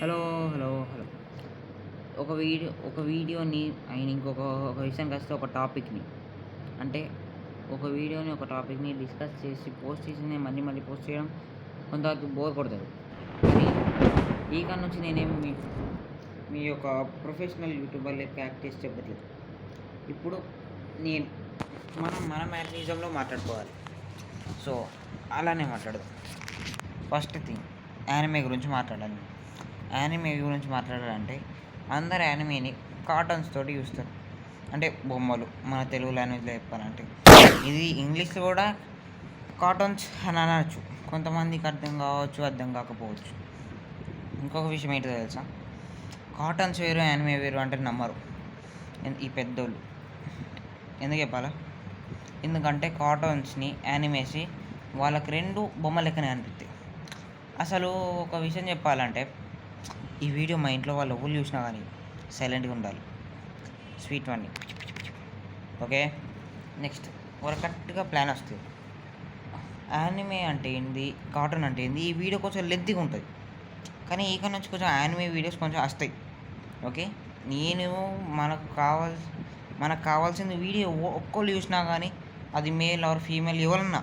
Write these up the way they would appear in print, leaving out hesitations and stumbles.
Hello, hello, hello. ఒక వీడియోని ఒక విషయానికి వస్తే ఒక టాపిక్‌ని అంటే ఒక టాపిక్‌ని డిస్కస్ చేసి పోస్ట్ చేసిందే మళ్ళీ మళ్ళీ పోస్ట్ చేయడం కొంతవరకు బోర్ కొడతది. కానీ ఈ కాడ నుంచి నేనేమి మీ యొక్క ప్రొఫెషనల్ యూట్యూబర్ లెక్క యాక్ట్ చేసి చెప్పట్లేదు. ఇప్పుడు నేను మన మ్యానరిజంలో మాట్లాడుకోవాలి. సో, అలానే మాట్లాడదాం. ఫస్ట్ థింగ్ యానిమే గురించి మాట్లాడాలి. యానిమే గురించి మాట్లాడాలంటే అందరు యానిమేని కార్టూన్స్ తోటి చూస్తారు. అంటే బొమ్మలు, మన తెలుగు లాంగ్వేజ్లో చెప్పాలంటే ఇది ఇంగ్లీష్లో కూడా కార్టూన్స్ అని అనవచ్చు. కొంతమందికి అర్థం కావచ్చు, అర్థం కాకపోవచ్చు. ఇంకొక విషయం ఏంటో తెలుసా, కార్టూన్స్ వేరు యానిమే వేరు అంటే నమ్మరు ఈ పెద్దోళ్ళు. ఎందుకు చెప్పాలా? ఎందుకంటే కార్టూన్స్ని యానిమేసి వాళ్ళకి రెండు బొమ్మ లెక్కనే అనిపిస్తాయి. అసలు ఒక విషయం చెప్పాలంటే ఈ వీడియో మా ఇంట్లో వాళ్ళు ఎవరు చూసినా కానీ సైలెంట్గా ఉండాలి. Sweet one. ఓకే, నెక్స్ట్ ఒక కరెక్ట్గా ప్లాన్ వస్తుంది. యానిమే అంటే ఏంది, కార్టూన్ అంటే ఏంది, ఈ వీడియో కొంచెం లెంతీగా ఉంటుంది. కానీ ఇక్కడ నుంచి కొంచెం యానిమే వీడియోస్ కొంచెం వస్తాయి. ఓకే, నేను మనకు కావాల్సిన వీడియో ఒక్కళ్ళు చూసినా కానీ అది మేల్ ఆర్ ఫీమేల్ ఎవరన్నా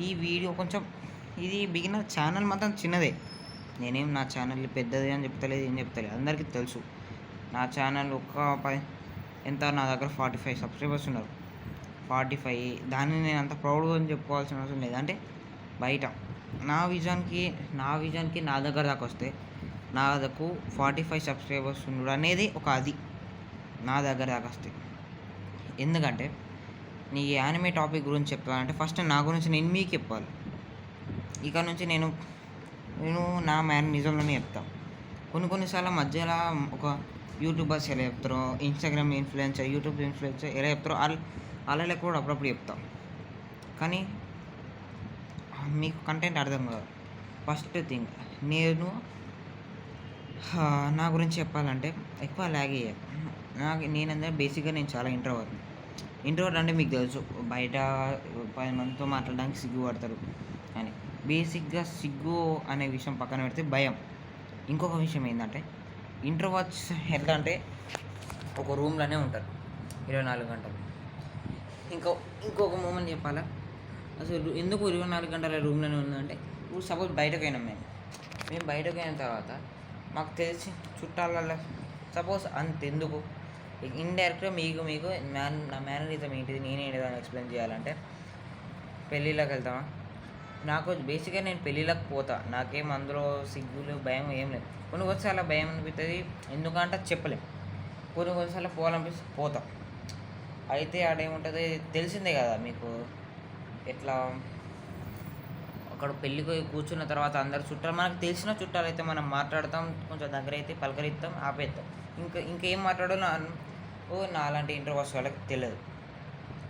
ఈ వీడియో కొంచెం ఇది బిగినర్ ఛానల్ మాత్రం చిన్నదే. నేనేం నా ఛానల్ పెద్దది అని చెప్తలేదు, ఏం చెప్తలేదు, అందరికీ తెలుసు. నా ఛానల్ ఎంత నా దగ్గర 45 సబ్స్క్రైబర్స్ ఉన్నారు. 45 దాన్ని నేను అంత ప్రౌడ్గా అని చెప్పుకోవాల్సిన అవసరం లేదు. అంటే బయట నా విజన్కి నా దగ్గర దాకా వస్తే నా దగ్గర 45 సబ్స్క్రైబర్స్ ఉండడు అనేది అది నా దగ్గర దాకా వస్తాయి. ఎందుకంటే నీ యానిమే టాపిక్ గురించి చెప్పాలంటే ఫస్ట్ నా గురించి నేను మీకు చెప్పాలి. ఇక నుంచి నేను నా నిజంలోనే చెప్తాను. కొన్నిసార్లు మధ్యలో ఒక యూట్యూబర్స్ ఎలా చెప్తారో, ఇన్స్టాగ్రామ్ ఇన్ఫ్లుయెన్సర్, యూట్యూబ్ ఇన్ఫ్లుయెన్సర్ ఎలా చెప్తారో అలా కూడా అప్పుడప్పుడు చెప్తాం. కానీ మీకు కంటెంట్ అర్థం కాదు. ఫస్ట్ థింగ్ నా గురించి చెప్పాలంటే ఎక్కువ లాగ్ అయ్యాను. నేనందరూ బేసిక్గా నేను చాలా ఇంట్రోవర్ట్ అంటే మీకు తెలుసు, బయట 10 మందితో మాట్లాడడానికి సిగ్గుపడతారు అని. బేసిక్గా సిగ్గు అనే విషయం పక్కన పెడితే భయం. ఇంకొక విషయం ఏంటంటే ఇంట్రోవర్ట్స్ ఎట్లా అంటే ఒక రూమ్లోనే ఉంటారు 24 గంటలు. ఇంకొక మూమెంట్ చెప్పాలా, అసలు ఎందుకు 24 గంటల రూమ్లోనే ఉందంటే, ఇప్పుడు సపోజ్ బయటకు అయినాం మేము బయటకు అయిన తర్వాత మాకు తెలిసి చుట్టాలలో సపోజ్ అంతెందుకు ఇండైరెక్ట్గా మీకు నా మేనరిజం ఏంటిది, నేనేంటిది అని ఎక్స్ప్లెయిన్ చేయాలంటే, పెళ్ళిళ్ళకి వెళ్తామా, నాకు బేసిక్గా నేను పెళ్ళిళ్ళకి పోతా, నాకేం అందులో సిగ్గులు భయం ఏం లేదు. కొన్నిసార్లు భయం అనిపిస్తుంది, ఎందుకంటే చెప్పలేం. కొన్నిసార్లు పోవాలనిపిస్తుంది, పోతా. అయితే ఆడేముంటుంది తెలిసిందే కదా మీకు, ఎట్లా అక్కడ పెళ్ళికి కూర్చున్న తర్వాత అందరు చుట్టాలు, మనకు తెలిసిన చుట్టాలు అయితే మనం మాట్లాడతాం, కొంచెం దగ్గర అయితే పలకరిస్తాం, ఆపేస్తాం. ఇంకేం మాట్లాడాలో నా అలాంటి ఇంట్రోవర్ట్స్ వాళ్ళకి తెలియదు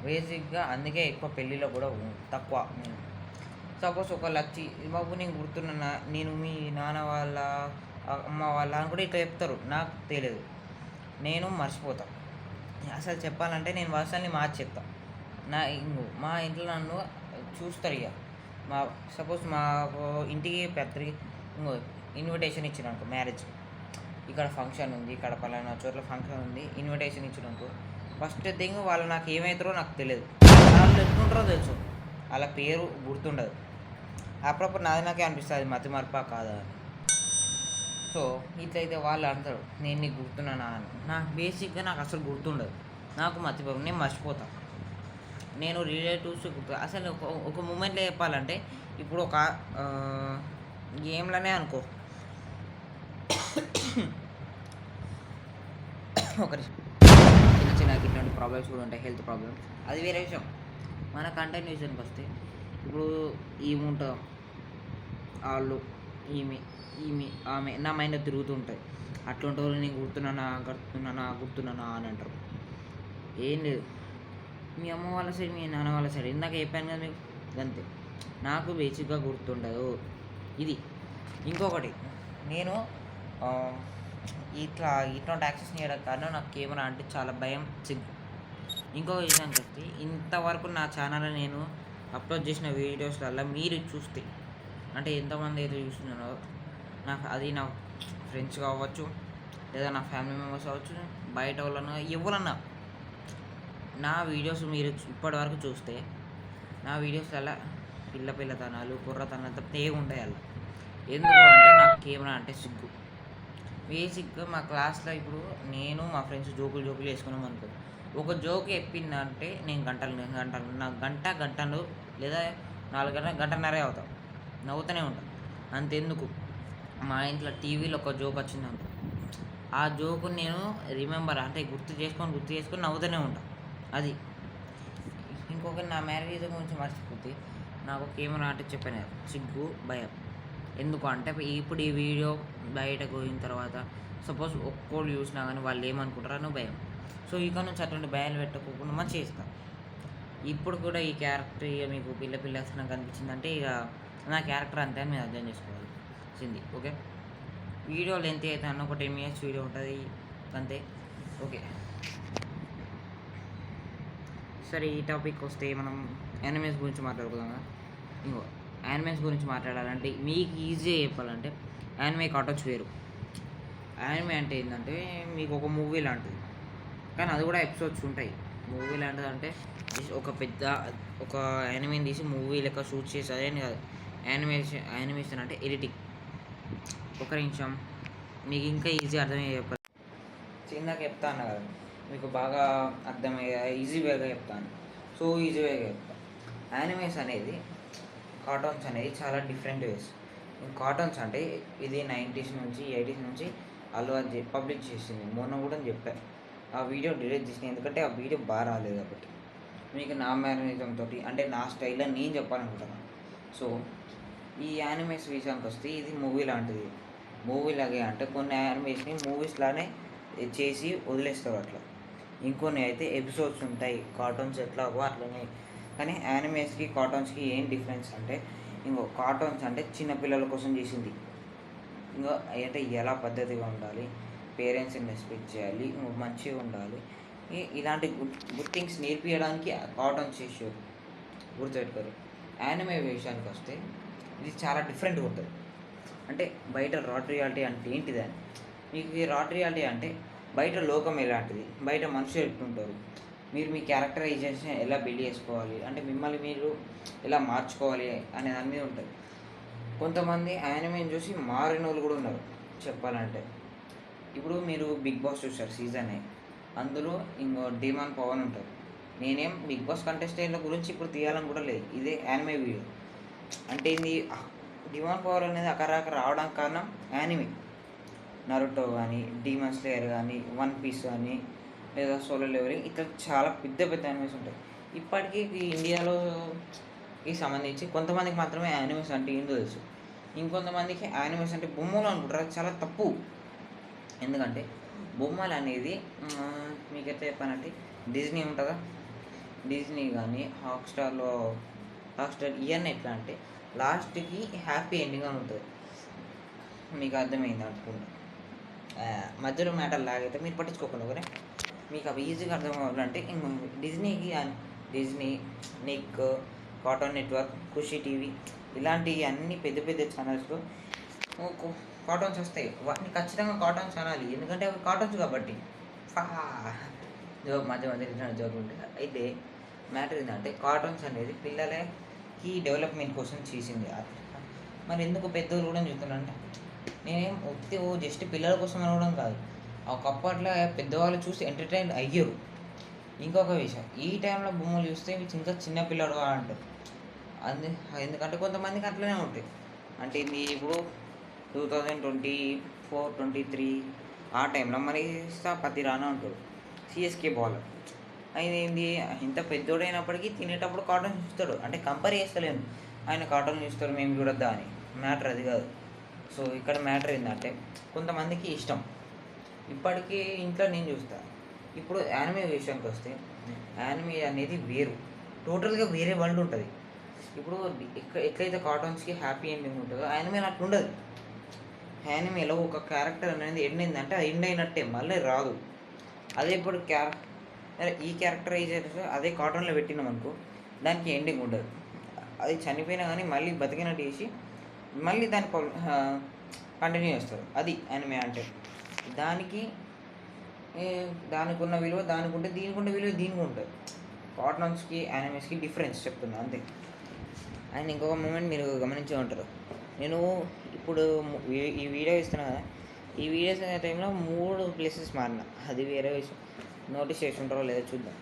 బేసిక్గా. అందుకే ఎక్కువ పెళ్ళిలో కూడా తక్కువ. సపోజ్ ఒకళ్ళు వచ్చి, బాబు నేను గుర్తున్నా, నేను మీ నాన్న వాళ్ళ అమ్మ వాళ్ళ అని కూడా ఇట్లా చెప్తారు, నాకు తెలియదు, నేను మర్చిపోతా. అసలు చెప్పాలంటే నేను వర్షాన్ని మార్చేస్తా. మా ఇంట్లో నన్ను చూస్తారు. ఇక సపోజ్ మా ఇంటికి ఇన్విటేషన్ ఇచ్చినాను మ్యారేజ్, ఇక్కడ ఫంక్షన్ ఉంది, ఇక్కడ పలానా చోట్ల ఫంక్షన్ ఉంది, ఇన్విటేషన్ ఇచ్చినాకు ఫస్ట్ థింగ్ వాళ్ళు నాకు ఏమవుతారో నాకు తెలియదు, వాళ్ళు ఎట్లుంటారో తెలుసు, వాళ్ళ పేరు గుర్తుండదు. అప్పుడప్పుడు నాకే అనిపిస్తుంది మతి మరపా కాదా అని. సో ఇట్లయితే వాళ్ళు అంటారు నేను నీకు గుర్తున్నానా అని. బేసిక్గా నాకు అసలు గుర్తుండదు, నాకు మతిమరుపు, నేను మర్చిపోతాను. నేను రిలేటివ్స్ అసలు ఒక మూమెంట్లో చెప్పాలంటే, ఇప్పుడు ఒక గేమ్లోనే అనుకో, చిన్న ఇట్లాంటి ప్రాబ్లమ్స్ కూడా ఉంటాయి, హెల్త్ ప్రాబ్లమ్స్, అది వేరే విషయం. మన కంటెంట్ విషయానికి వస్తే, ఇప్పుడు ఏముంటుందో వాళ్ళు ఆమె నా మైండ్లో తిరుగుతుంటాయి. అట్లాంటి వాళ్ళు నేను గుర్తున్నానా అని అంటారు. ఏం లేదు, మీ అమ్మ వాళ్ళ సైడ్, మీ నాన్న వాళ్ళ సైడ్, ఇందాక చెప్పాను కదా మీకు, అంతే. నాకు బేసిక్గా గుర్తుండదు ఇది. ఇంకొకటి, నేను ఇట్లాంటి యాక్సెస్ చేయడానికి కారణం నాకు కెమెరా అంటే చాలా భయం, సిగ్గు. ఇంకొక విషయానికి వస్తే, ఇంతవరకు నా ఛానల్లో నేను అప్లోడ్ చేసిన వీడియోస్లలో మీరు చూస్తే, అంటే ఎంతమంది అయితే చూస్తున్నారో నాకు ఫ్రెండ్స్ కావచ్చు, లేదా నా ఫ్యామిలీ మెంబర్స్ కావచ్చు, బయట వాళ్ళన్నా ఎవరన్నా నా వీడియోస్ మీరు ఇప్పటివరకు చూస్తే నా వీడియోస్లలో పిల్లతనాలు కుర్రతనాలు తప్పితే ఏమి ఉంటాయి అలా. ఎందుకు అంటే నాకు కెమెరా అంటే సిగ్గు. బేసిక్గా మా క్లాస్లో ఇప్పుడు నేను మా ఫ్రెండ్స్ జోకులు వేసుకున్నాం అనుకో, ఒక జోక్ చెప్పిందంటే నేను గంటలు లేదా 4 గంటలు గంటన్నరే అవుతాం, నవ్వుతూనే ఉంటాం. అంతెందుకు మా ఇంట్లో టీవీలో ఒక జోక్ వచ్చిందనుకో, ఆ జోకు నేను రిమెంబర్ అంటే గుర్తు చేసుకొని నవ్వుతూనే ఉంటాను. అది ఇంకొక నా మ్యారేజ్ గురించి మర్చిపోతే నాకు కెమెరా అంటే చెప్పాను సిగ్గు భయం. ఎందుకు అంటే ఇప్పుడు ఈ వీడియో బయటకు పోయిన తర్వాత సపోజ్ ఒక్కోళ్ళు చూసినా కానీ వాళ్ళు ఏమనుకుంటారని భయం. సో ఇక నుంచి అటువంటి భయాలు పెట్టుకోకుండా మంచిగా చేస్తాను. ఇప్పుడు కూడా ఈ క్యారెక్టర్ ఇక మీకు పిల్లతనం కనిపించిందంటే ఇక నా క్యారెక్టర్ అంతే అని మీరు అర్థం చేసుకోవాలి సింది. ఓకే, వీడియో లెంత్ అయితే అన్న ఒక 10 minutes వీడియో ఉంటుంది అంతే. ఓకే సరే, ఈ టాపిక్ వస్తే మనం యానిమేస్ గురించి మాట్లాడుకుందాం. ఇంకో యానిమేస్ గురించి మాట్లాడాలంటే మీకు ఈజీగా చెప్పాలంటే యానిమే కార్టూన్స్ వేరు. యానిమే అంటే ఏంటంటే మీకు ఒక మూవీ లాంటిది, కానీ అది కూడా ఎపిసోడ్స్ ఉంటాయి. మూవీ లాంటిది అంటే ఒక యానిమేని తీసి మూవీ లెక్క షూట్ చేసి అదేని కాదు. యానిమేషన్ అంటే ఎడిటింగ్. ఒక నిమిషం మీకు ఇంకా ఈజీ అర్థమయ్యే చెప్పాలి, చిన్నగా చెప్తాను కదా, మీకు బాగా అర్థమయ్యే ఈజీ వేగా చెప్తాను. సో ఈజీ వేగా చెప్తాను. యానిమేస్ అనేది కార్టూన్స్ అనేది చాలా డిఫరెంట్ వేస్. కార్టూన్స్ అంటే ఇది 90s నుంచి 80s నుంచి అల్లు అర్జున్ పబ్లిష్ చేసింది. మొన్న కూడా చెప్పాను, ఆ వీడియో డిలీట్ చేసిన ఎందుకంటే ఆ వీడియో బాగా రాలేదు కాబట్టి. మీకు నా మేనరిజం తోటి అంటే నా స్టైల్లో నేను చెప్పాలనుకుంటున్నాను. సో ఈ యానిమేస్ విషయానికి వస్తే ఇది మూవీ లాంటిది. మూవీ లాగే అంటే కొన్ని యానిమేస్ని మూవీస్లానే చేసి వదిలేస్తారు అట్లా. ఇంకొన్ని అయితే ఎపిసోడ్స్ ఉంటాయి. కార్టూన్స్ ఎట్లాగో అట్లనే. కానీ యానిమేస్కి కార్టూన్స్కి ఏం డిఫరెన్స్ అంటే, కార్టూన్స్ అంటే చిన్నపిల్లల కోసం చేసింది. అంటే ఎలా పద్ధతిగా ఉండాలి, పేరెంట్స్ని రెస్పెక్ట్ చేయాలి, మంచిగా ఉండాలి, ఇలాంటి గుడ్ థింగ్స్ నేర్పించడానికి కార్టూన్స్ చేసారు. గుర్తుపెట్టుకోరు. యానిమే విషయానికి వస్తే ఇది చాలా డిఫరెంట్గా ఉంటుంది. అంటే బయట రాడ్ రియాలిటీ అంటే ఏంటిది అని మీకు ఈ రాడ్ రియాలిటీ అంటే బయట లోకం ఎలాంటిది, బయట మనుషులు ఎట్లుంటారు, మీరు మీ క్యారెక్టరైజేషన్ ఎలా బిల్డ్ చేసుకోవాలి, అంటే మిమ్మల్ని మీరు ఎలా మార్చుకోవాలి అనేది అన్నీ ఉంటుంది. కొంతమంది యానిమేని చూసి మారిన వాళ్ళు కూడా ఉన్నారు చెప్పాలంటే. ఇప్పుడు మీరు బిగ్ బాస్ చూసారు సీజన్ 8, అందులో డీమాన్ పవన్ ఉంటారు. నేనేం బిగ్ బాస్ కంటెస్టెంట్ల గురించి ఇప్పుడు తీయాలని కూడా లేదు, ఇదే యానిమే వీడియో. అంటే ఇది డీమాన్ పవర్ అనేది అక్కడక్కడ రావడానికి కారణం యానిమే. నరుటో కానీ, డీమన్ స్లేయర్ కానీ, వన్ పీస్ కానీ, లేదా సోలో లెవెలింగ్, ఇట్లా చాలా పెద్ద యానిమేస్ ఉంటాయి. ఇప్పటికీ ఇండియాలోకి సంబంధించి కొంతమందికి మాత్రమే యానిమేస్ అంటే ఏంటో తెలుసు. ఇంకొంతమందికి యానిమేస్ అంటే బొమ్మలు అనుకుంటారు. అది చాలా తప్పు. ఎందుకంటే బొమ్మలు అనేది మీకు ఎట్లా చెప్పానంటే, డిజ్నీ ఉంటుందా, డిజ్నీ కానీ హాట్స్టార్ ఇవన్నీ ఎట్లా అంటే లాస్ట్కి హ్యాపీ ఎండింగ్ అని ఉంటుంది. మీకు అర్థమైంది అనుకుంటా. మధ్యలో మ్యాటర్ లాగైతే మీరు పట్టించుకోకుండా ఒకరే మీకు అవి ఈజీగా అర్థం అవ్వాలంటే డిజ్నీ, నిక్, కార్టూన్ నెట్వర్క్, ఖుషి టీవీ ఇలాంటి అన్ని పెద్ద ఛానల్స్లో కార్టూన్స్ వస్తాయి. వాటిని ఖచ్చితంగా కార్టూన్స్ అనాలి, ఎందుకంటే అవి కార్టూన్స్ కాబట్టి. మధ్య జోక్ ఉంటుంది. అయితే మ్యాటర్ ఏంటంటే కార్టూన్స్ అనేది పిల్లలకి డెవలప్మెంట్ కోసం చేసింది. మరి ఎందుకు పెద్దోళ్ళు కూడా చూస్తున్నారంటే, నేనేం జస్ట్ పిల్లల కోసం అనడం కాదు, ఒకప్పట్లో పెద్దవాళ్ళు చూసి ఎంటర్టైన్ అయ్యారు. ఇంకొక విషయం, ఈ టైంలో బొమ్మలు చూస్తే ఇంకా చిన్నపిల్లడు అంటారు. ఎందుకంటే కొంతమందికి అట్లనే ఉంటాయి. అంటే ఇది ఇప్పుడు 2024, 23 ఆ టైంలో మరి పతి రానా ఉంటాడు, సిఎస్కే బౌలర్. ఆయన ఇంత పెద్దోడైనప్పటికీ తినేటప్పుడు కార్టూన్ చూస్తాడు. అంటే కంపేర్ చేస్తలేను, ఆయన కార్టూన్ చూస్తారు మేము చూడొద్దా అని. మ్యాటర్ అది కాదు. సో ఇక్కడ మ్యాటర్ ఏంటంటే కొంతమందికి ఇష్టం. ఇప్పటికీ ఇంట్లో నేను చూస్తాను. ఇప్పుడు యానిమే విషయానికి వస్తే యానిమే అనేది వేరు, టోటల్గా వేరే వరల్డ్ ఉంటుంది. ఇప్పుడు ఎట్లయితే కార్టూన్స్కి హ్యాపీ ఎండింగ్ ఉంటుందో యానిమే అట్లా ఉండదు. యానిమేలో ఒక క్యారెక్టర్ అనేది ఎండ్ అయిందంటే అది ఎండ్ అయినట్టే, మళ్ళీ రాదు. అదే ఇప్పుడు ఈ క్యారెక్టరైజేషన్ అదే కార్టూన్లో పెట్టినాం అనుకో, దానికి ఎండింగ్ ఉండదు. అది చనిపోయినా కానీ మళ్ళీ బతికినట్టు చేసి మళ్ళీ దాని కంటిన్యూ చేస్తారు. అది యానిమే అంటే. దానికి ఏ దానికి ఉన్న విలువ దానికి ఉంటే, దీనికి ఉన్న విలువ దీనికి ఉంటుంది. కార్టూన్స్‌కి, యానిమేస్‌కి డిఫరెన్స్ చెప్తున్నా అంతే. అండ్ ఇంకొక మూమెంట్ మీరు గమనించే ఉంటారు. నేను ఇప్పుడు ఈ వీడియో ఇస్తున్నా కదా, ఈ వీడియోస్ అనే టైంలో 3 ప్లేసెస్ మారిన. అది వేరే విషయం. నోటీస్ చేసి ఉంటారో లేదో చూద్దాం.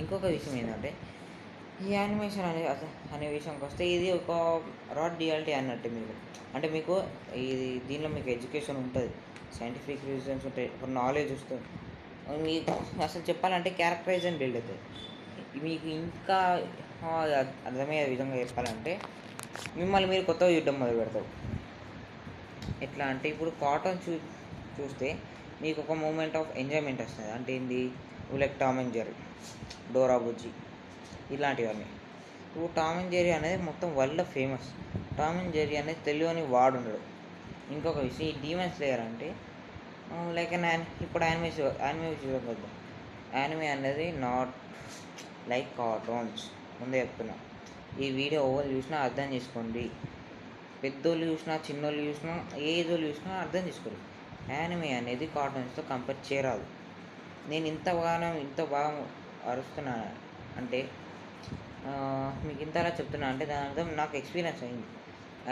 ఇంకొక విషయం ఏంటంటే, ఈ యానిమేషన్ అనే విషయానికి వస్తే, ఇది ఒక రాడ్ రియాలిటీ అన్నట్టు మీకు. అంటే మీకు ఇది దీనిలో మీకు ఎడ్యుకేషన్ ఉంటుంది, సైంటిఫిక్ రీజన్స్ ఉంటాయి, ఒక నాలెడ్జ్ వస్తుంది. మీకు అసలు చెప్పాలంటే క్యారెక్టరైజేషన్ బిల్డ్ అవుతుంది. మీకు ఇంకా అర్థమయ్యే విధంగా చెప్పాలంటే, మిమ్మల్ని మీరు కొత్తగా చూడడం మొదలు పెడతారు. ఎట్లా అంటే, ఇప్పుడు కార్టూన్ చూస్తే మీకు ఒక మూమెంట్ ఆఫ్ ఎంజాయ్మెంట్ వస్తుంది. అంటే ఏంది, like Tom and Jerry, Dora Bujji, ఇలాంటివన్నీ. ఇప్పుడు టామ్ అండ్ జెర్రీ అనేది మొత్తం వరల్డ్లో ఫేమస్. టామ్ అండ్ జెర్రీ అనేది తెలియని వాడు ఉండడు. ఇంకొక విషయం, ఈ డీమన్ స్లేయర్ అంటే లైక్ ఇప్పుడు యానిమే చూడవద్దు. యానిమే అనేది నాట్ లైక్ కార్టూన్స్. ముందే చెప్తున్నా. ఈ వీడియో ఓవర్ చూసినా అర్థం చేసుకోండి. పెద్దోళ్ళు చూసినా, చిన్నోళ్ళు చూసినా, ఏ ఏజ్ వాళ్ళు చూసినా అర్థం చేసుకోరు. యానిమే అనేది కార్టూన్స్తో కంపేర్ చేయరాదు. నేను ఇంత బాగా అరుస్తున్నాను అంటే, మీకు ఇంతలా చెప్తున్నా అంటే, దాని అర్థం నాకు ఎక్స్పీరియన్స్ అయింది.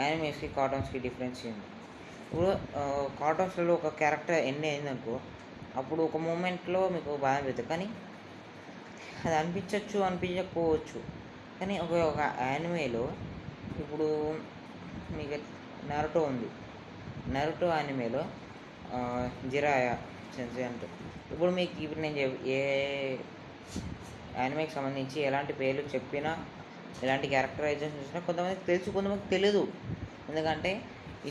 యానిమేస్కి కార్టూన్స్కి డిఫరెన్స్ ఏంది. ఇప్పుడు కార్టూన్స్లో ఒక క్యారెక్టర్ ఎన్ని అయిందనుకో, అప్పుడు ఒక మూమెంట్లో మీకు బాగా అనిపిస్తుంది. కానీ అది అనిపించకపోవచ్చు. కానీ ఒక యానిమేలో ఇప్పుడు మీకు నరుటో ఉంది. నరుటో యానిమేలో జిరాయా సెన్సే అంటే, ఇప్పుడు నేను ఏ యానిమేకి సంబంధించి ఎలాంటి పేర్లు చెప్పినా, ఎలాంటి క్యారెక్టరైజేషన్ చూసినా కొంతమందికి తెలుసు, కొంతమందికి తెలియదు. ఎందుకంటే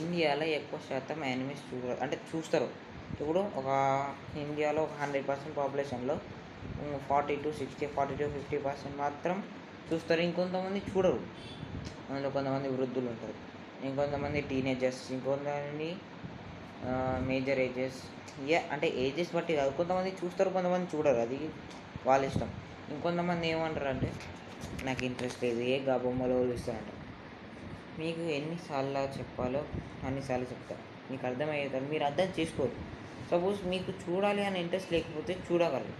ఇండియాలో ఎక్కువ శాతం యానిమేస్ చూస్తారు. ఇప్పుడు ఒక ఇండియాలో ఒక 100% పాపులేషన్లో 40 to 60, 40 to 50% మాత్రం చూస్తారు. ఇంకొంతమంది చూడరు. అందులో కొంతమంది వృద్ధులు ఉంటారు, ఇంకొంతమంది టీనేజర్స్, ఇంకొంతమంది మేజర్ ఏజెస్. అంటే ఏజెస్ బట్టి కాదు, కొంతమంది చూస్తారు, కొంతమంది చూడరు. అది వాళ్ళ ఇష్టం. ఇంకొంతమంది ఏమంటారు అంటే, నాకు ఇంట్రెస్ట్ లేదు, ఏ బొమ్మలో చూస్తారంట. మీకు ఎన్నిసార్లు చెప్పాలో అన్నిసార్లు చెప్తారు. మీకు అర్థమయ్యేది మీరు అర్థం చేసుకోరు. సపోజ్ మీకు చూడాలి అని ఇంట్రెస్ట్ లేకపోతే చూడగలరు.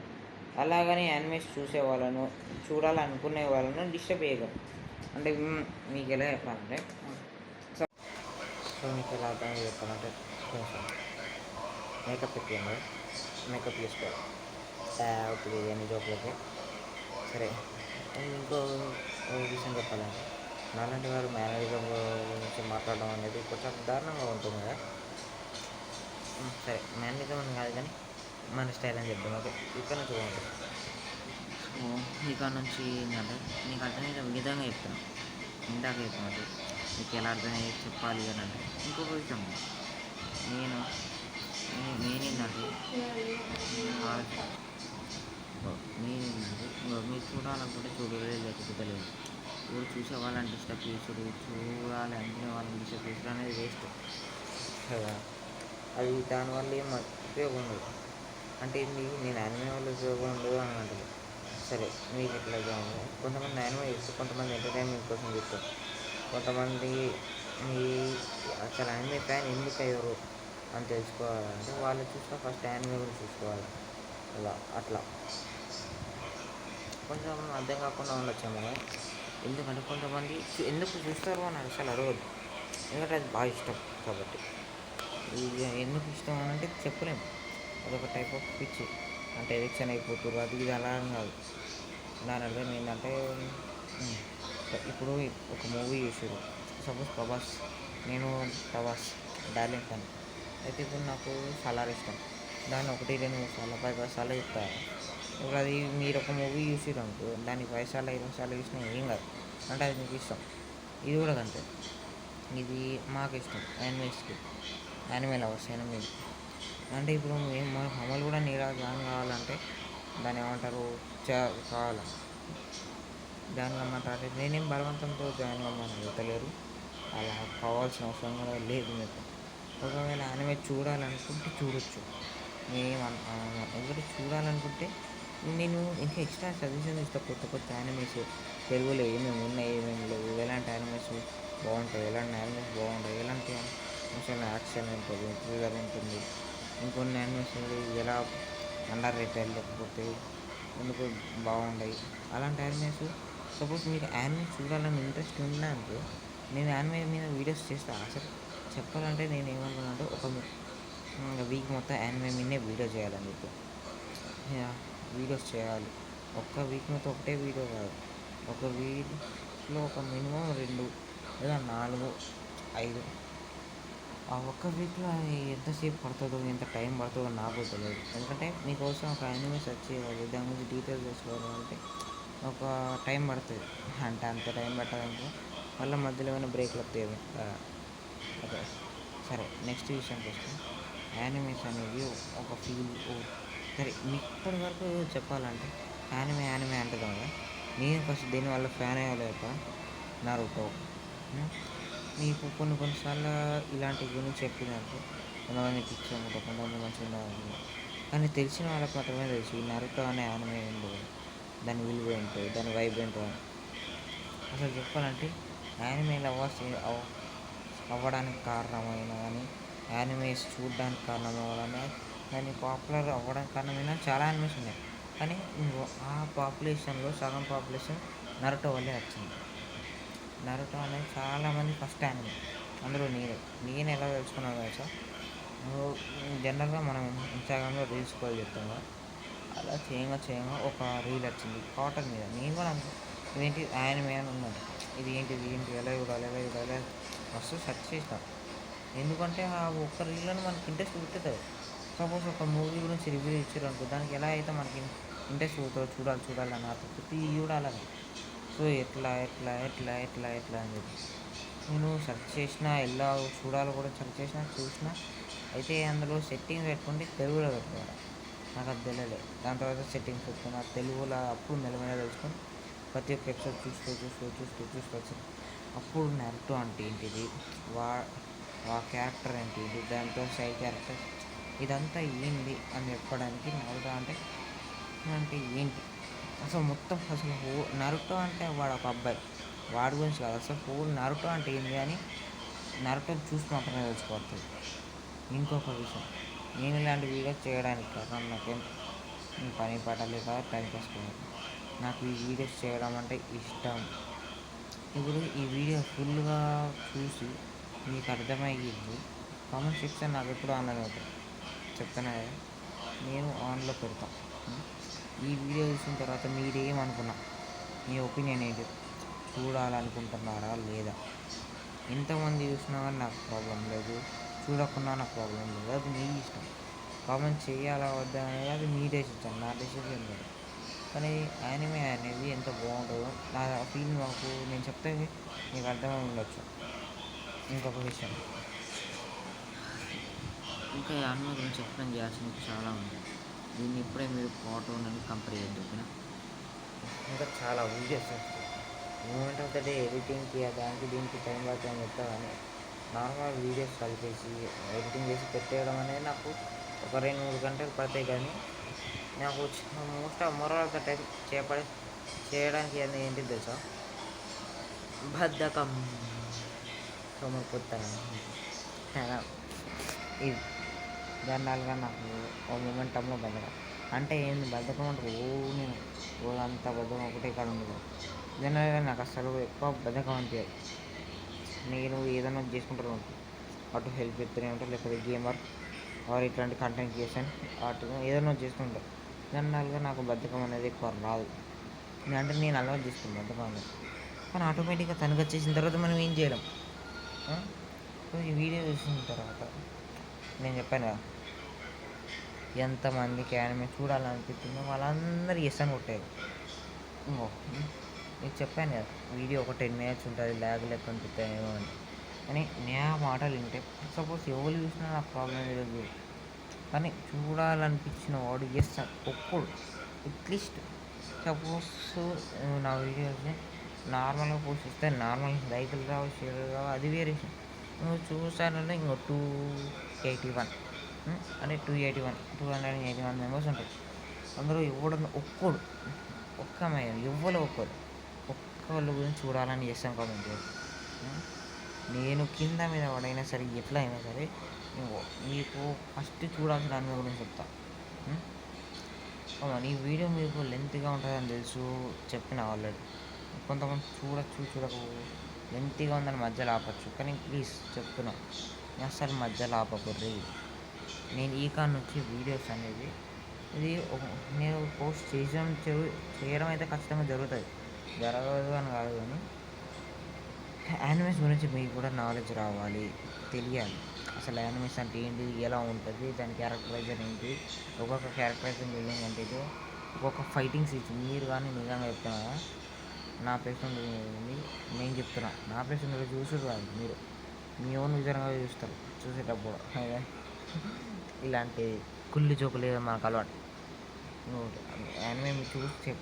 అలాగని యానిమేస్ చూసే వాళ్ళను, చూడాలనుకునే వాళ్ళను డిస్టర్బ్ చేయగలరు. అంటే మీకు ఎలా చెప్పాలంటే, సో మీకు ఎలా అర్థం చెప్పాలంటే, మేకప్ పెట్టింది, మేకప్ చేసుకోవాలి. అవుతుంది ఎన్ని జోకులకి. సరే, ఇంకో విషయం చెప్పాలంటే, నాలాంటి వారు మేనేజర్ గురించి మాట్లాడడం అనేది కొంచెం దారుణంగా ఉంటుంది కదా. సరే, మేనేజర్ అని కాదు కానీ మన స్టైల్ అని చెప్తాం. ఓకే, ఇక్కడ నుంచి బాగుంటుంది. సో ఇక్కడ నుంచి ఏంటంటే, నీకు అర్థమయ్యే విధంగా చెప్తాను. ఇందాక చెప్పినట్టు మీకు ఎలా అర్థమయ్యే చెప్పాలి అని అంటే, ఇంకొక విషయం నేనేంటంటే మీరు చూడాలనుకుంటే చూడలేదు, లేకపోతే లేదు. ఇప్పుడు చూసే వాళ్ళని డిస్టర్బ్ చేసుడు, చూడాలి అనుకునే వాళ్ళని డిస్టర్బ్ చేసుడు అనేది వేస్ట్ కదా. అది దానివల్ల ఏం ఉపయోగం ఉండదు. అంటే నేను యానిమే వల్ల ఉపయోగం ఉండదు అని అంటారు. సరే, మీకు ఎట్లా కొంతమంది యానిమే చేస్తారు, కొంతమంది ఎంటర్టైన్మెంట్ కోసం చూస్తారు. కొంతమంది అసలు యానిమే ఫ్యాన్ ఎందుకు అయ్యారు అని తెలుసుకోవాలంటే, వాళ్ళు చూసిన ఫస్ట్ యానిమే కూడా చూసుకోవాలి. అట్లా కొంచెం అర్థం కాకుండా ఉండొచ్చేమో. ఎందుకంటే కొంతమంది ఎందుకు చూస్తారు అని అసలు అడగదు, ఎందుకంటే అది బాగా ఇష్టం కాబట్టి. ఇది ఎందుకు ఇష్టం అని అంటే చెప్పలేము. అదొక టైప్ ఆఫ్ పిచ్చి, అంటే ఎడిక్షన్ అయిపోతారు. అది ఇది అలా కాదు. దాని అర్థం ఏంటంటే, ఇప్పుడు ఒక మూవీ చూసారు, సపోజ్ నేను ప్రభాస్ డార్లింగ్ ఫ్యాన్ అయితే, ఇప్పుడు నాకు సలార్ ఇష్టం. దాన్ని 1, 2, 3 సార్లు 10 సార్లు చెప్తాను. ఇప్పుడు అది మీరు ఒక మూవీ చూసారు అనుకో, దాన్ని 5 సార్లు 5 సార్లు చూసినా ఏం కాదు, అంటే అది మీకు ఇష్టం. ఇది కూడా అంతే. ఇది మాకు ఇష్టం, యానిమే లవర్స్ యానిమే. అంటే ఇప్పుడు మన అమలు కూడా జాయిన్ కావాలంటే దాన్ని ఏమంటారు, కావాలి. జాయిన్ కమ్మంటారు. నేనేం బలవంతంతో జాయిన్ కమ్మని అడుగుతలేరు, అలా కావాల్సిన అవసరం కూడా లేదు మీకు. ఒకవేళ యానిమే చూడాలనుకుంటే చూడొచ్చు. ఒకటి చూడాలనుకుంటే నేను ఇంకా ఎక్స్ట్రా సజెషన్ ఇస్తాను. కొత్త యానిమేస్ తెలుగులో ఏమేమి ఉన్నాయి, ఏమేమి లేవు, ఎలాంటి యానిమేస్ బాగుంటాయి, ఎలాంటి యానిమేస్ బాగుంటాయి, ఎలాంటి యాక్షన్ ఉంటుంది, థ్రిల్లర్ ఉంటుంది. ఇంకొన్ని యానిమేషన్లు ఎలా అండర్ రేటెడ్ లేకపోతే ఎందుకు బాగుండయి. అలాంటి యానిమేస్ సపోజ్ మీకు యానిమే చూడాలని ఇంట్రెస్ట్ ఉందనుకో, నేను యానిమే మీద వీడియోస్ చేస్తా. అసలు చెప్పాలంటే నేను ఏమనుకున్నానంటే ఒక వీక్ మొత్తం యానిమే మీదనే వీడియో చేయాలని చెప్పి వీడియోస్ చేయాలి. ఒక్క వీక్ మొత్తం ఒకటే వీడియో కాదు, ఒక వీక్లో ఒక మినిమం 2 లేదా 4, 5 ఆ ఒక్క వీక్లో ఎంతసేపు పడుతుందో ఎంత టైం పడుతుందో నాకు తెలియదు. ఎందుకంటే మీకోసం ఒక యానిమే సెర్చ్ చేయాలి, దాని గురించి డీటెయిల్స్ తెలుసుకోవాలంటే ఒక టైం పడుతుంది. అంటే అంత టైం పట్టాలంటే మళ్ళీ మధ్యలో ఏమైనా బ్రేక్లు వస్తాయి. ఓకే, సరే నెక్స్ట్ విషయానికి వస్తే యానిమేస్ అనేవి ఒక ఫీల్. సరే ఇప్పటి వరకు చెప్పాలంటే యానిమే అంటుంది కదా, నేను ఫస్ట్ దీనివల్ల ఫ్యాన్ అయ్యాలి యొక్క నరుటో. మీకు కొన్నిసార్లు ఇలాంటి గురించి చెప్పినట్టు కొంతమంది పిక్చర్ ఉంటుంది, కొంతమంది మంచిగా ఉండదు. కానీ తెలిసిన వాళ్ళకి మాత్రమే తెలుసు ఈ నరుటో అనే యానిమే ఏంటో, దాని విలువ ఏంటో, దాని వైబ్ ఏంటో. అసలు చెప్పాలంటే యానిమే లవర్స్ అవ్వడానికి కారణమైన కానీ యానిమేస్ చూడడానికి కారణమైన దాన్ని పాపులర్ అవ్వడానికి కారణమైన చాలా యానిమేస్ ఉన్నాయి. కానీ ఆ పాపులేషన్లో సగం పాపులేషన్ నరుటో వల్లే వచ్చింది. నరుటో అనేది చాలామంది ఫస్ట్ యానిమే, అందులో నేను ఎలా తెలుసుకున్నాను తెలుసా, జనరల్గా మనం ఇన్స్టాగ్రామ్లో రీల్స్ కాల్ చెప్తాం కదా, అలా చేయంగా ఒక రీల్ వచ్చింది కాటన్ మీద. నేను కూడా ఇదేంటి యానిమే అని ఉన్నాను, ఇది ఏంటి ఎలా చూడాలి మస్తు సెర్చ్ చేస్తాను. ఎందుకంటే ఆ ఒక్క రీల్లోనే మనకి ఇంట్రెస్ట్ పుట్టుతుంది. సపోజ్ ఒక మూవీ గురించి రివ్యూ ఇచ్చారు అనుకో, దానికి ఎలా అయితే మనకి ఇంట్రెస్ట్ పుడుతుందో చూడాలని ప్రతి చూడాలని. సో ఎట్లా అని చెప్పి నేను సెర్చ్ చేసిన, ఎలా చూడాలో కూడా సెర్చ్ చూసిన. అయితే అందులో సెట్టింగ్స్ పెట్టుకుంటే తెలుగులో పెట్టుకోవాలి, నాకు అది తెలియలేదు. దాని తర్వాత సెట్టింగ్స్ పెట్టుకుని తెలుగులో అప్పుడు మెల్లమెల్ల తెలుసుకొని ప్రతి ఒక్క ఎపిసోడ్ చూస్తూ అప్పుడు నరుటో అంటే ఏంటిది, ఆ క్యారెక్టర్ ఏంటి, దాంతో సైడ్ క్యారెక్టర్ ఇదంతా ఏంటి అని చెప్పడానికి నరుటో అంటే ఏంటి అసలు మొత్తం. అసలు నరుటో అంటే వాడు ఒక అబ్బాయి, వాడి గురించి కాదు అసలు నరుటో అంటే ఏంటి అని నరుటో చూసి మాత్రమే తెలుసుకోవట్లేదు. ఇంకొక విషయం, నేను ఇలాంటి వీడియో చేయడానికి కారణం నాకేం పని పాట లేక టైం పాస్ కాదు, నాకు ఈ వీడియోస్ చేయడం అంటే ఇష్టం. ఇప్పుడు ఈ వీడియో ఫుల్గా చూసి మీకు అర్థమయ్యింది కామెంట్ సెక్షన్ నాకు ఎప్పుడు ఆన్లైన్ అవుతుంది చెప్తాను కదా, నేను ఆన్లో పెడతాను. ఈ వీడియో చూసిన తర్వాత మీరేమనుకున్నా, మీ ఒపీనియన్ ఏంటి, చూడాలనుకుంటున్నారా లేదా? ఎంతమంది చూసినా కానీ నాకు ప్రాబ్లం లేదు, చూడకుండా నాకు ప్రాబ్లం లేదు, అది మీ ఇష్టం. కామెంట్ చేయాలా వద్దా అనేది అది మీ డెసిషన్, నా డెసిషన్ లేదు. కానీ యానిమే అనేది ఎంత బాగుంటుందో నా ఫీల్ నాకు నేను చెప్తే మీకు అర్థమై ఉండొచ్చు. ఇంకొక విషయం, ఇంకా యానిమే గురించి ఎక్స్ప్లెయిన్ చేయాల్సినవి చాలా ఉంది. దీన్ని ఇప్పుడే మీరు కార్టూన్ అని కంపేర్ చేయొద్దు. ఇంకా చాలా వీడియోస్ వస్తాయి. మూమెంట్ ఆఫ్ ద డే ఎడిటింగ్కి దానికి దీనికి టైం పడుతుంది అని చెప్తా, కానీ నార్మల్ వీడియోస్ కలిపేసి ఎడిటింగ్ చేసి పెట్టేయడం అనేది నాకు ఒక 2-3 గంటలు పడతాయి. కానీ నాకు మోరల్ ఆఫ్ ద టైం చేయడానికి ఏంటి తెలుసా, బద్ధకం. సోమరిపోతాను ఇది జనరల్గా నాకు ఓ మూమెంటంలో బద్ధకం అంటే ఏంది, బద్ధకం అంటే నేను రోజంతా బద్ధకం ఒకటే కాడ ఉండదు. జనరల్గా నాకు అసలు ఎక్కువ బద్ధకం అనిపించదు. నేను ఏదైనా చేసుకుంటాను, అటు హెల్ప్ చేస్తూనే ఉంటాను, లేకపోతే గేమర్ ఆర్ ఇట్లాంటి కంటెంట్ క్రియేషన్ అటు ఏదైనా చేస్తుంటాను. జనరల్గా నాకు బద్ధకం అనేది ఎక్కువ రాదు, అంటే నేను అలవాటు చేసుకున్నాను బద్ధకం అనేది. కానీ ఆటోమేటిక్గా తనకు వచ్చేసిన తర్వాత మనం ఏం చేయలేం. ఈ వీడియో చూసిన తర్వాత నేను చెప్పాను కదా, ఎంతమందికి యానిమే చూడాలనిపిస్తుందో వాళ్ళందరూ ఎస్ అని కొట్టారు. నేను చెప్పాను కదా, వీడియో ఒక 10 minutes ఉంటుంది, ల్యాగ్ లెక్క అనిపిస్తాయేమో అని. కానీ నా మాటలు వింటే సపోజ్ ఎవరు చూసినా నాకు ప్రాబ్లం లేదు. కానీ చూడాలనిపించిన వాడు ఎస్ ఒక్కడు అట్లీస్ట్. సపోజ్ నా వీడియోస్ని నార్మల్గా పోస్ట్ ఇస్తే నార్మల్ లైకులు రావు, షేర్లు రావు, అది వేరే విషయం. నువ్వు చూసానంటే ఇంకో 281 అంటే 281 మెంబర్స్ ఉంటాయి. అందరూ ఎవడన్నా ఒక్కడు ఒక్కళ్ళు గురించి చూడాలని చేస్తాం కామెంట్ చేయాలి. నేను కింద మీద పడైనా సరే ఎట్లా అయినా సరే మీకు ఫస్ట్ చూడాల్సిన దాని గురించి చెప్తా. నీ వీడియో మీకు లెంత్గా ఉంటుందని తెలుసు, చెప్పిన ఆల్రెడీ. కొంతమంది చూడొచ్చు, లెంత్గా ఉందని మధ్యలో ఆపచ్చు, కానీ ప్లీజ్ చెప్తున్నా, అసలు మధ్యలో ఆపకూడదు. నేను ఈ కాడ నుంచి వీడియోస్ అనేది ఇది నేను పోస్ట్ చేయడం అయితే ఖచ్చితంగా జరుగుతుంది, జరగదు అని కాదు, కానీ యానిమేస్ గురించి మీకు కూడా నాలెడ్జ్ రావాలి, తెలియాలి. అసలు యానిమేస్ అంటే ఏంటి, ఎలా ఉంటుంది, దాని క్యారెక్టరైజర్ ఏంటి, ఒక్కొక్క క్యారెక్టరైజర్ మీనింగ్ అంటే ఇది, ఒక్కొక్క ఫైటింగ్ సీన్స్. మీరు కానీ నిజంగా చెప్తున్నా, నా ప్లేస్ నుండి నేను చెప్తున్నా, నా ప్లేస్ నుండి చూసుడు కాదు, మీరు మీ ఓన్ విధంగా చూస్తారు చూసేటప్పుడు. ఇలాంటి కుళ్ళి జోకులు మనకు అలవాటు. యానిమే మీరు చూసి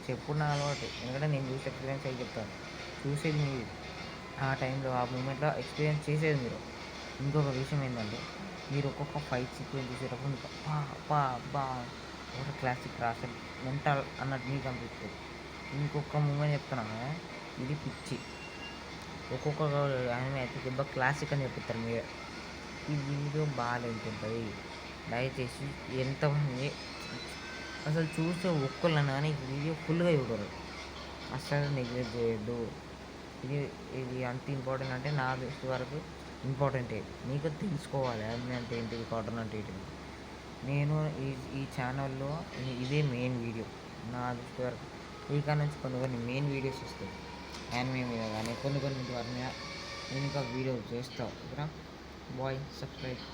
చెప్పుడు నా అలవాటు, ఎందుకంటే నేను చూసి ఎక్స్పీరియన్స్ అయ్యి చెప్తాను. చూసేది మీరు ఆ టైంలో ఆ మూమెంట్లో ఎక్స్పీరియన్స్ చేసేది మీరు. ఇంకొక విషయం ఏంటంటే, మీరు ఒక్కొక్క ఫైట్ సీక్వెన్స్ చూసేటప్పుడు మీకు ఒక క్లాసిక్ రాసల్ మెంటల్ అన్నట్టు మీకు అనిపిస్తుంది. ఇంకొక మూమెంట్ చెప్తున్నాను, ఇది పిచ్చి. ఒక్కొక్క యానిమే అయితే దెబ్బ క్లాసిక్ అని చెప్తారు మీరే. ఈ వీడియో బాగా ఉంటుంది, దయచేసి ఎంతమంది అసలు చూస్తే ఒక్కళ్ళని కానీ వీడియో ఫుల్గా చూడరు, అసలు నెగ్లెక్ట్ చేయొద్దు. ఇది అంత ఇంపార్టెంట్ అంటే నా దృష్టి వరకు ఇంపార్టెంటే. మీకు తెలుసుకోవాలి యానిమే అంటే ఏంటిది, కార్టూన్ అంటే ఏంటిది. నేను ఈ ఛానల్లో ఇదే మెయిన్ వీడియో నా దృష్టి వరకు. ఈ నుంచి కొన్ని మెయిన్ వీడియోస్ వస్తాయి యానిమే మీద, కానీ కొన్ని వారి మీద నేను ఇంకా వీడియో చేస్తాను. Bye, subscribe.